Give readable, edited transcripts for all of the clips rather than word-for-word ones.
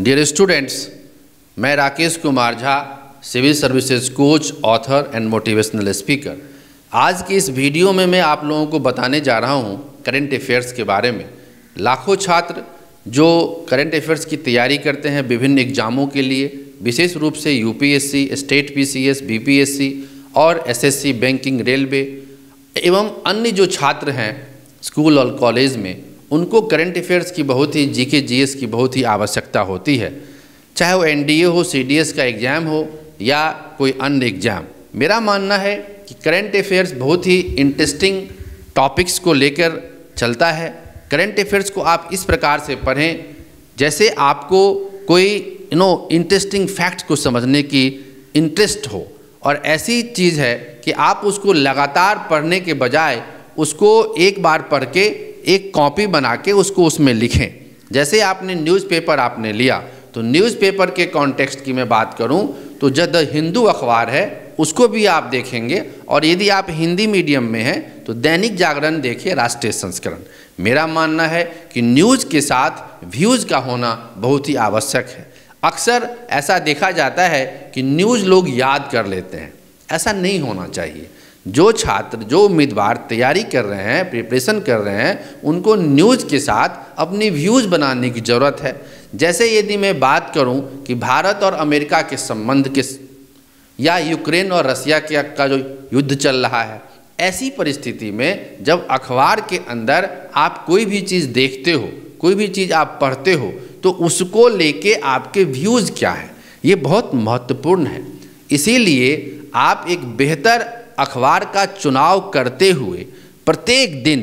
Dear students, मैं Rakesh Kumar Jha, civil services coach, author and motivational speaker. आज की इस वीडियो में मैं आप लोगों को बताने जा रहा हूं करंट अफेयर्स के बारे में। लाखों छात्र जो करंट अफेयर्स की तैयारी करते हैं विभिन्न एग्जामों के लिए, विशेष रूप से यूपीएससी, स्टेट पीसीएस, बीपीएससी और एसएससी, बैंकिंग, रेलवे एवं अन्य जो छात्र हैं स्कूल और कॉलेज में, उनको करंट अफेयर्स की बहुत ही जीके जीएस की बहुत ही आवश्यकता होती है, चाहे वो एनडीए हो, सीडीएस का एग्ज़ाम हो या कोई अन्य एग्ज़ाम। मेरा मानना है कि करंट अफेयर्स बहुत ही इंटरेस्टिंग टॉपिक्स को लेकर चलता है। करंट अफेयर्स को आप इस प्रकार से पढ़ें जैसे आपको कोई इंटरेस्टिंग फैक्ट्स को समझने की इंटरेस्ट हो, और ऐसी चीज़ है कि आप उसको लगातार पढ़ने के बजाय उसको एक बार पढ़ के एक कॉपी बना के उसको उसमें लिखें। जैसे आपने न्यूज़पेपर आपने लिया, तो न्यूज़पेपर के कॉन्टेक्स्ट की मैं बात करूं तो जो द हिंदू अखबार है उसको भी आप देखेंगे, और यदि आप हिंदी मीडियम में हैं तो दैनिक जागरण देखिए, राष्ट्रीय संस्करण। मेरा मानना है कि न्यूज़ के साथ व्यूज़ का होना बहुत ही आवश्यक है। अक्सर ऐसा देखा जाता है कि न्यूज़ लोग याद कर लेते हैं, ऐसा नहीं होना चाहिए। जो छात्र, जो उम्मीदवार तैयारी कर रहे हैं, प्रिपरेशन कर रहे हैं, उनको न्यूज़ के साथ अपनी व्यूज़ बनाने की ज़रूरत है। जैसे यदि मैं बात करूं कि भारत और अमेरिका के संबंध के, या यूक्रेन और रसिया का जो युद्ध चल रहा है, ऐसी परिस्थिति में जब अखबार के अंदर आप कोई भी चीज़ देखते हो, कोई भी चीज़ आप पढ़ते हो, तो उसको लेके आपके व्यूज़ क्या है, ये बहुत महत्वपूर्ण है। इसीलिए आप एक बेहतर अखबार का चुनाव करते हुए प्रत्येक दिन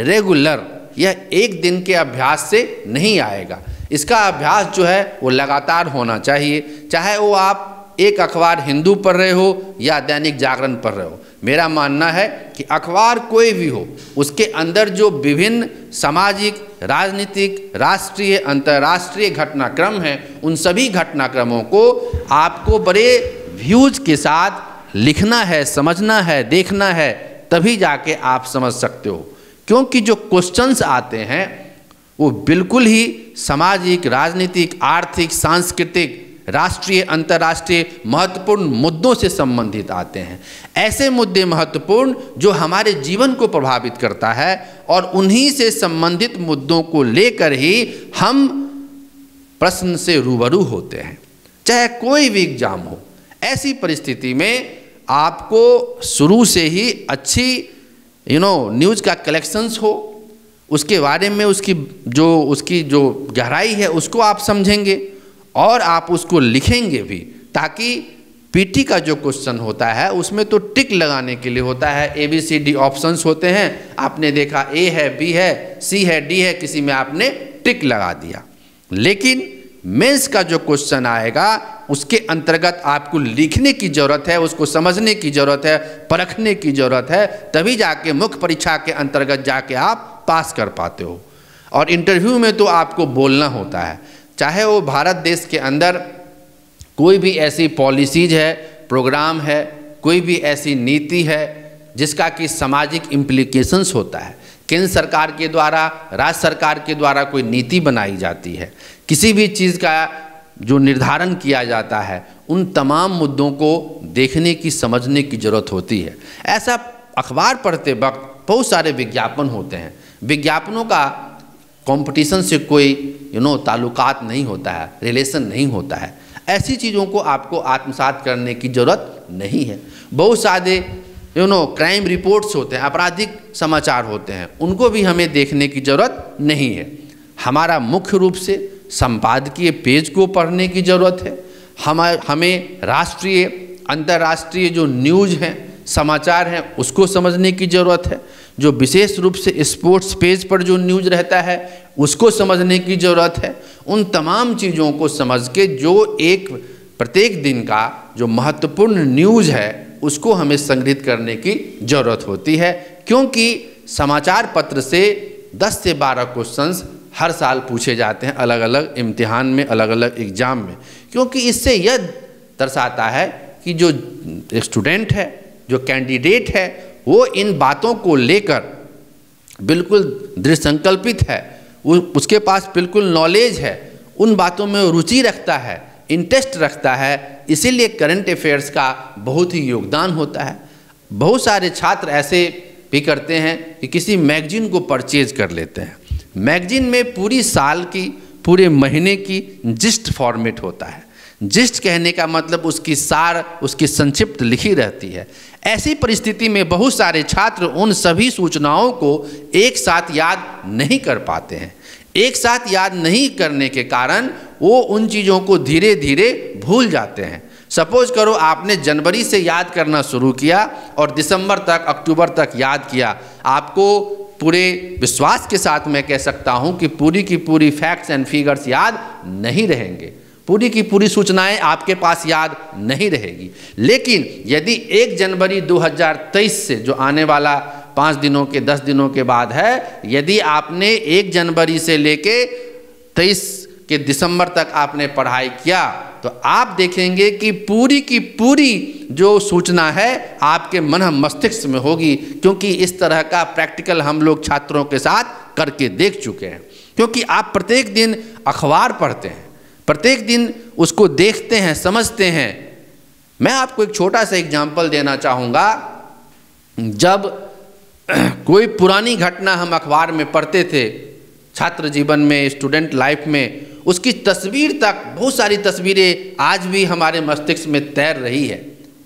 रेगुलर, यह एक दिन के अभ्यास से नहीं आएगा, इसका अभ्यास जो है वो लगातार होना चाहिए। चाहे वो आप एक अखबार हिंदू पढ़ रहे हो या दैनिक जागरण पढ़ रहे हो, मेरा मानना है कि अखबार कोई भी हो, उसके अंदर जो विभिन्न सामाजिक, राजनीतिक, राष्ट्रीय, अंतर्राष्ट्रीय घटनाक्रम हैं, उन सभी घटनाक्रमों को आपको बड़े व्यूज़ के साथ लिखना है, समझना है, देखना है, तभी जाके आप समझ सकते हो। क्योंकि जो क्वेश्चंस आते हैं वो बिल्कुल ही सामाजिक, राजनीतिक, आर्थिक, सांस्कृतिक, राष्ट्रीय, अंतर्राष्ट्रीय महत्वपूर्ण मुद्दों से संबंधित आते हैं। ऐसे मुद्दे महत्वपूर्ण जो हमारे जीवन को प्रभावित करता है, और उन्हीं से संबंधित मुद्दों को लेकर ही हम प्रश्न से रूबरू होते हैं, चाहे कोई भी एग्जाम हो। ऐसी परिस्थिति में आपको शुरू से ही अच्छी न्यूज़ का कलेक्शंस हो, उसके बारे में उसकी जो गहराई है उसको आप समझेंगे और आप उसको लिखेंगे भी, ताकि पीटी का जो क्वेश्चन होता है उसमें तो टिक लगाने के लिए होता है, ABCD ऑप्शंस होते हैं, आपने देखा A है, B है, C है, D है, किसी में आपने टिक लगा दिया। लेकिन मेंस का जो क्वेश्चन आएगा उसके अंतर्गत आपको लिखने की ज़रूरत है, उसको समझने की ज़रूरत है, परखने की ज़रूरत है, तभी जाके मुख्य परीक्षा के अंतर्गत जाके आप पास कर पाते हो। और इंटरव्यू में तो आपको बोलना होता है, चाहे वो भारत देश के अंदर कोई भी ऐसी पॉलिसीज है, प्रोग्राम है, कोई भी ऐसी नीति है जिसका कि सामाजिक इम्प्लीकेशंस होता है। केंद्र सरकार के द्वारा, राज्य सरकार के द्वारा कोई नीति बनाई जाती है, किसी भी चीज़ का जो निर्धारण किया जाता है, उन तमाम मुद्दों को देखने की, समझने की ज़रूरत होती है। ऐसा अखबार पढ़ते वक्त बहुत सारे विज्ञापन होते हैं, विज्ञापनों का कंपटीशन से कोई ताल्लुकात नहीं होता है, रिलेशन नहीं होता है। ऐसी चीज़ों को आपको आत्मसात करने की ज़रूरत नहीं है। बहुत सारे क्राइम रिपोर्ट्स होते हैं, आपराधिक समाचार होते हैं, उनको भी हमें देखने की ज़रूरत नहीं है। हमारा मुख्य रूप से संपादकीय पेज को पढ़ने की ज़रूरत है। हमें राष्ट्रीय, अंतर्राष्ट्रीय जो न्यूज़ हैं, समाचार हैं, उसको समझने की ज़रूरत है। जो विशेष रूप से स्पोर्ट्स पेज पर जो न्यूज़ रहता है उसको समझने की ज़रूरत है। उन तमाम चीज़ों को समझ के जो एक प्रत्येक दिन का जो महत्वपूर्ण न्यूज़ है उसको हमें संग्रहित करने की ज़रूरत होती है, क्योंकि समाचार पत्र से 10 से 12 क्वेश्चंस हर साल पूछे जाते हैं, अलग अलग इम्तिहान में, अलग अलग एग्ज़ाम में। क्योंकि इससे यह दर्शाता है कि जो स्टूडेंट है, जो कैंडिडेट है, वो इन बातों को लेकर बिल्कुल दृढ़ संकल्पित है, उसके पास बिल्कुल नॉलेज है, उन बातों में रुचि रखता है, इंटरेस्ट रखता है, इसीलिए करंट अफेयर्स का बहुत ही योगदान होता है। बहुत सारे छात्र ऐसे भी करते हैं कि किसी मैगजीन को परचेज कर लेते हैं। मैगजीन में पूरी साल की, पूरे महीने की जिस्ट फॉर्मेट होता है। जिस्ट कहने का मतलब उसकी सार, उसकी संक्षिप्त लिखी रहती है। ऐसी परिस्थिति में बहुत सारे छात्र उन सभी सूचनाओं को एक साथ याद नहीं कर पाते हैं। एक साथ याद नहीं करने के कारण वो उन चीज़ों को धीरे धीरे भूल जाते हैं। सपोज करो आपने जनवरी से याद करना शुरू किया और दिसंबर तक, अक्टूबर तक याद किया, आपको पूरे विश्वास के साथ मैं कह सकता हूं कि पूरी की पूरी फैक्ट्स एंड फिगर्स याद नहीं रहेंगे, पूरी की पूरी सूचनाएं आपके पास याद नहीं रहेगी। लेकिन यदि 1 जनवरी 2023 से, जो आने वाला 5 दिनों के 10 दिनों के बाद है, यदि आपने 1 जनवरी से लेके 23 के दिसंबर तक आपने पढ़ाई किया तो आप देखेंगे कि पूरी की पूरी जो सूचना है आपके मन मस्तिष्क में होगी, क्योंकि इस तरह का प्रैक्टिकल हम लोग छात्रों के साथ करके देख चुके हैं। क्योंकि आप प्रत्येक दिन अखबार पढ़ते हैं, प्रत्येक दिन उसको देखते हैं, समझते हैं। मैं आपको एक छोटा सा एग्जाम्पल देना चाहूँगा। जब कोई पुरानी घटना हम अखबार में पढ़ते थे, छात्र जीवन में, स्टूडेंट लाइफ में, उसकी तस्वीर तक, बहुत सारी तस्वीरें आज भी हमारे मस्तिष्क में तैर रही है।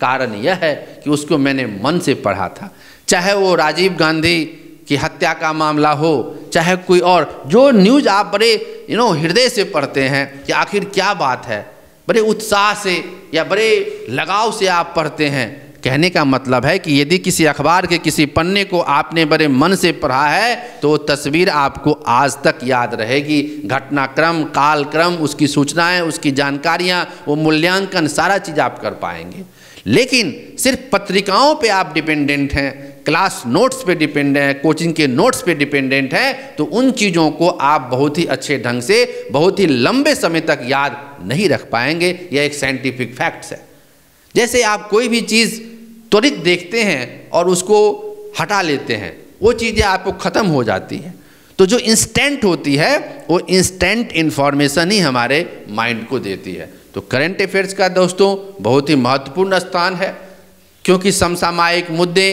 कारण यह है कि उसको मैंने मन से पढ़ा था। चाहे वो राजीव गांधी की हत्या का मामला हो, चाहे कोई और, जो न्यूज़ आप बड़े हृदय से पढ़ते हैं कि आखिर क्या बात है, बड़े उत्साह से या बड़े लगाव से आप पढ़ते हैं। कहने का मतलब है कि यदि किसी अखबार के किसी पन्ने को आपने बड़े मन से पढ़ा है तो वो तस्वीर आपको आज तक याद रहेगी। घटनाक्रम, कालक्रम, उसकी सूचनाएं, उसकी जानकारियां, वो मूल्यांकन, सारा चीज़ आप कर पाएंगे। लेकिन सिर्फ पत्रिकाओं पे आप डिपेंडेंट हैं, क्लास नोट्स पे डिपेंडेंट हैं, कोचिंग के नोट्स पे डिपेंडेंट हैं, तो उन चीज़ों को आप बहुत ही अच्छे ढंग से, बहुत ही लंबे समय तक याद नहीं रख पाएंगे। यह एक साइंटिफिक फैक्ट्स है। जैसे आप कोई भी चीज़ त्वरित देखते हैं और उसको हटा लेते हैं, वो चीज़ें आपको ख़त्म हो जाती हैं। तो जो इंस्टेंट होती है वो इंस्टेंट इन्फॉर्मेशन ही हमारे माइंड को देती है। तो करंट अफेयर्स का दोस्तों बहुत ही महत्वपूर्ण स्थान है, क्योंकि समसामयिक मुद्दे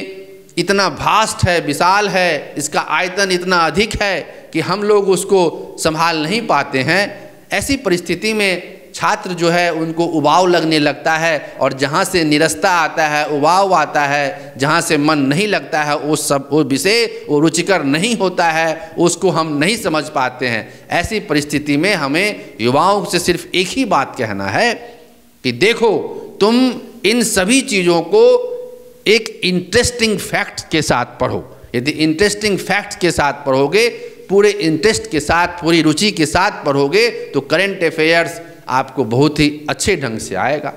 इतना वास्ट है, विशाल है, इसका आयतन इतना अधिक है कि हम लोग उसको संभाल नहीं पाते हैं। ऐसी परिस्थिति में छात्र जो है उनको उबाऊ लगने लगता है, और जहाँ से निरस्ता आता है, उबाऊ आता है, जहाँ से मन नहीं लगता है, वो विषय वो रुचिकर नहीं होता है, उसको हम नहीं समझ पाते हैं। ऐसी परिस्थिति में हमें युवाओं से सिर्फ एक ही बात कहना है कि देखो, तुम इन सभी चीज़ों को एक इंटरेस्टिंग फैक्ट के साथ पढ़ो। यदि इंटरेस्टिंग फैक्ट के साथ पढ़ोगे, पूरे इंटरेस्ट के साथ, पूरी रुचि के साथ पढ़ोगे, तो करंट अफेयर्स आपको बहुत ही अच्छे ढंग से आएगा।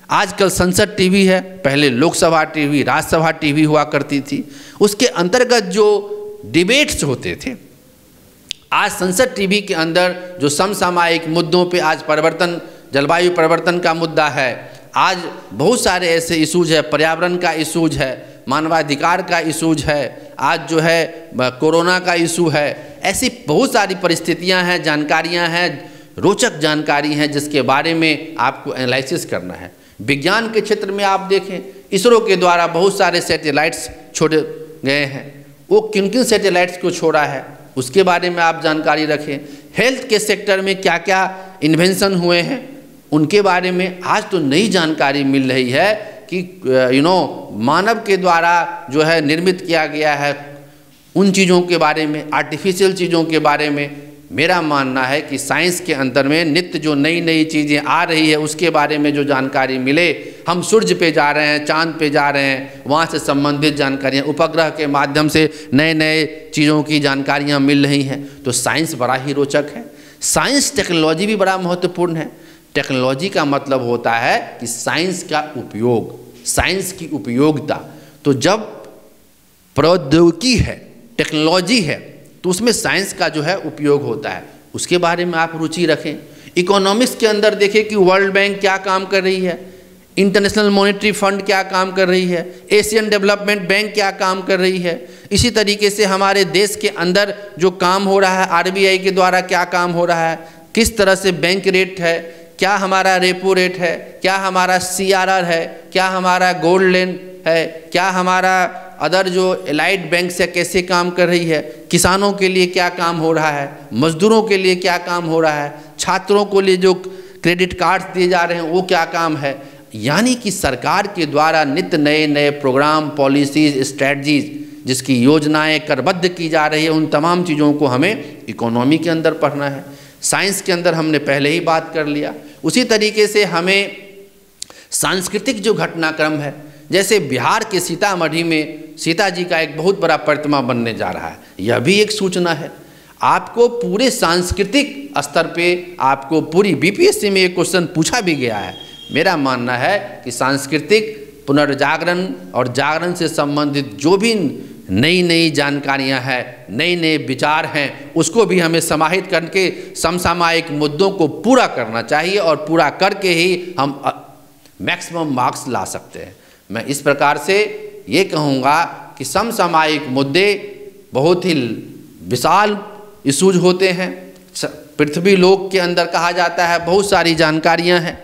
आजकल संसद टीवी है, पहले लोकसभा टीवी, राज्यसभा टीवी हुआ करती थी। उसके अंतर्गत जो डिबेट्स होते थे, आज संसद टीवी के अंदर जो समसामयिक मुद्दों पे, आज परिवर्तन, जलवायु परिवर्तन का मुद्दा है, आज बहुत सारे ऐसे इशूज है, पर्यावरण का इशूज है, मानवाधिकार का इशूज है, आज जो है कोरोना का इशू है। ऐसी बहुत सारी परिस्थितियां हैं, जानकारियां हैं, रोचक जानकारी हैं, जिसके बारे में आपको एनालिसिस करना है। विज्ञान के क्षेत्र में आप देखें, इसरो के द्वारा बहुत सारे सैटेलाइट्स छोड़े गए हैं। वो किन किन सैटेलाइट्स को छोड़ा है उसके बारे में आप जानकारी रखें। हेल्थ के सेक्टर में क्या क्या इन्वेंशन हुए हैं उनके बारे में आज तो नई जानकारी मिल रही है कि मानव के द्वारा जो है निर्मित किया गया है, उन चीज़ों के बारे में, आर्टिफिशियल चीज़ों के बारे में। मेरा मानना है कि साइंस के अंदर में नित्य जो नई नई चीज़ें आ रही है उसके बारे में जो जानकारी मिले, हम सूर्य पे जा रहे हैं, चांद पे जा रहे हैं, वहाँ से संबंधित जानकारियाँ, उपग्रह के माध्यम से नए नए चीज़ों की जानकारियाँ मिल रही हैं। तो साइंस बड़ा ही रोचक है। साइंस टेक्नोलॉजी भी बड़ा महत्वपूर्ण है। टेक्नोलॉजी का मतलब होता है कि साइंस का उपयोग, साइंस की उपयोगिता। तो जब प्रौद्योगिकी है, टेक्नोलॉजी है, तो उसमें साइंस का जो है उपयोग होता है, उसके बारे में आप रुचि रखें। इकोनॉमिक्स के अंदर देखें कि वर्ल्ड बैंक क्या काम कर रही है, इंटरनेशनल मॉनेटरी फंड क्या काम कर रही है, एशियन डेवलपमेंट बैंक क्या काम कर रही है। इसी तरीके से हमारे देश के अंदर जो काम हो रहा है, आरबीआई के द्वारा क्या काम हो रहा है, किस तरह से बैंक रेट है, क्या हमारा रेपो रेट है, क्या हमारा CRR है, क्या हमारा गोल्ड लोन है, क्या हमारा अदर जो एलाइड बैंक से कैसे काम कर रही है, किसानों के लिए क्या काम हो रहा है, मजदूरों के लिए क्या काम हो रहा है, छात्रों को लिए जो क्रेडिट कार्ड दिए जा रहे हैं वो क्या काम है। यानी कि सरकार के द्वारा नित्य नए नए प्रोग्राम, पॉलिसीज, स्ट्रेटजीज जिसकी योजनाएं करबद्ध की जा रही है, उन तमाम चीज़ों को हमें इकोनॉमी के अंदर पढ़ना है। साइंस के अंदर हमने पहले ही बात कर लिया। उसी तरीके से हमें सांस्कृतिक जो घटनाक्रम है, जैसे बिहार के सीतामढ़ी में सीता जी का एक बहुत बड़ा प्रतिमा बनने जा रहा है, यह भी एक सूचना है। आपको पूरे सांस्कृतिक स्तर पे आपको पूरी BPSC में एक क्वेश्चन पूछा भी गया है। मेरा मानना है कि सांस्कृतिक पुनर्जागरण और जागरण से संबंधित जो भी नई नई जानकारियां हैं, नए नए विचार हैं, उसको भी हमें समाहित करके समसामयिक मुद्दों को पूरा करना चाहिए और पूरा करके ही हम मैक्सिमम मार्क्स ला सकते हैं। मैं इस प्रकार से ये कहूँगा कि समसामयिक मुद्दे बहुत ही विशाल इशूज होते हैं। पृथ्वी लोक के अंदर कहा जाता है बहुत सारी जानकारियाँ हैं,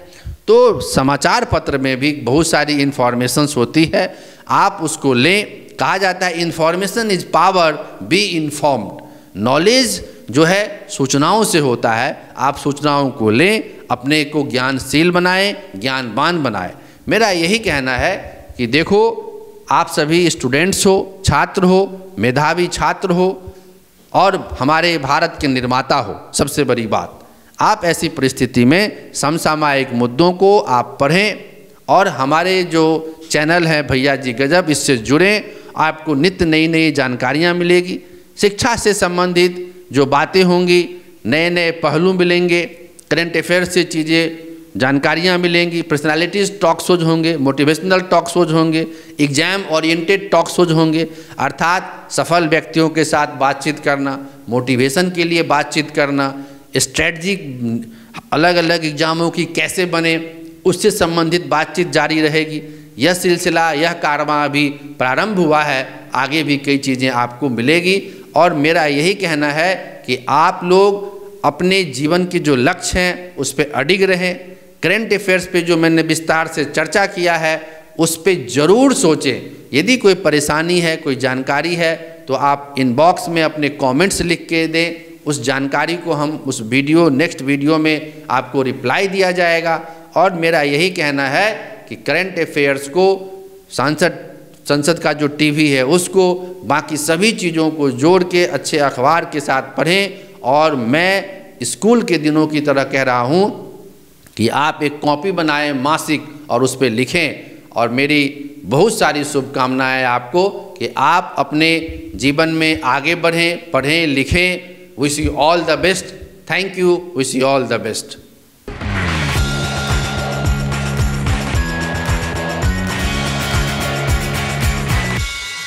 तो समाचार पत्र में भी बहुत सारी इन्फॉर्मेशंस होती है, आप उसको लें। कहा जाता है information is power, be informed. Knowledge जो है सूचनाओं से होता है, आप सूचनाओं को लें, अपने को ज्ञानशील बनाएं, ज्ञानवान बनाएं। मेरा यही कहना है कि देखो, आप सभी स्टूडेंट्स हो, छात्र हो, मेधावी छात्र हो और हमारे भारत के निर्माता हो। सबसे बड़ी बात, आप ऐसी परिस्थिति में समसामयिक मुद्दों को आप पढ़ें और हमारे जो चैनल है भैया जी गजब, इससे जुड़ें। आपको नित्य नई नई जानकारियाँ मिलेगी, शिक्षा से संबंधित जो बातें होंगी, नए नए पहलू मिलेंगे, करंट अफेयर्स से चीज़ें जानकारियाँ मिलेंगी, पर्सनालिटीज़ टॉक शोज होंगे, मोटिवेशनल टॉक शोज होंगे, एग्जाम ओरिएंटेड टॉक शोज होंगे, अर्थात सफल व्यक्तियों के साथ बातचीत करना, मोटिवेशन के लिए बातचीत करना, स्ट्रेटजी अलग अलग एग्जामों की कैसे बने, उससे संबंधित बातचीत जारी रहेगी। यह सिलसिला, यह कारवां अभी प्रारंभ हुआ है, आगे भी कई चीज़ें आपको मिलेगी। और मेरा यही कहना है कि आप लोग अपने जीवन के जो लक्ष्य हैं उस पर अडिग रहें। करंट अफेयर्स पे जो मैंने विस्तार से चर्चा किया है उस पर ज़रूर सोचें। यदि कोई परेशानी है, कोई जानकारी है, तो आप इनबॉक्स में अपने कमेंट्स लिख के दें। उस जानकारी को हम उस नेक्स्ट वीडियो में आपको रिप्लाई दिया जाएगा। और मेरा यही कहना है कि करंट अफेयर्स को संसद का जो टीवी है उसको, बाकी सभी चीज़ों को जोड़ के अच्छे अखबार के साथ पढ़ें। और मैं स्कूल के दिनों की तरह कह रहा हूँ कि आप एक कॉपी बनाएं मासिक और उस पर लिखें। और मेरी बहुत सारी शुभकामनाएं आपको कि आप अपने जीवन में आगे बढ़ें, पढ़ें, लिखें। Wish you all the best. Thank you. Wish you all the best.